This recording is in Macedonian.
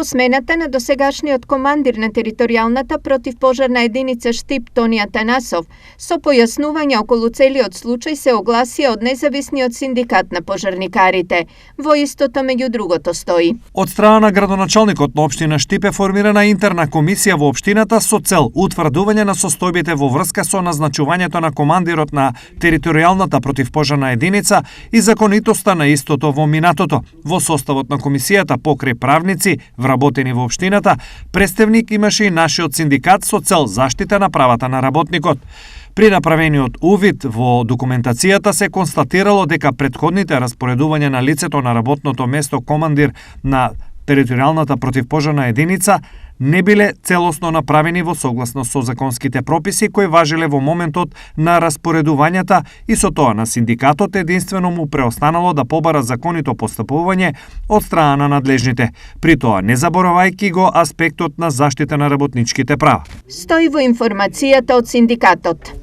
по смената на досегашниот командир на територијалната противпожарна единица Штип Тони Атанасов, со појаснување околу целиот случај се огласија од независниот синдикат на пожарникарите. Во истото меѓу другото стои: од страна на градоначалникот на општина Штип е формирана интерна комисија во општината со цел утврдување на состојбите во врска со назначувањето на командирот на територијалната противпожарна единица и законитоста на истото во минатото. Во составот на комисијата покрај правници вработени во општината, представник имаше и нашиот синдикат со цел заштита на правата на работникот. При направениот увид во документацијата се констатирало дека претходните распоредувања на лицето на работното место командир на територијалната противпожарна единица не биле целосно направени во согласно со законските прописи кои важеле во моментот на распоредувањата и со тоа на синдикатот единствено му преостанало да побара законито постапување од страна на надлежните, при тоа не заборавајќи го аспектот на заштита на работничките права. Стои во информацијата од синдикатот.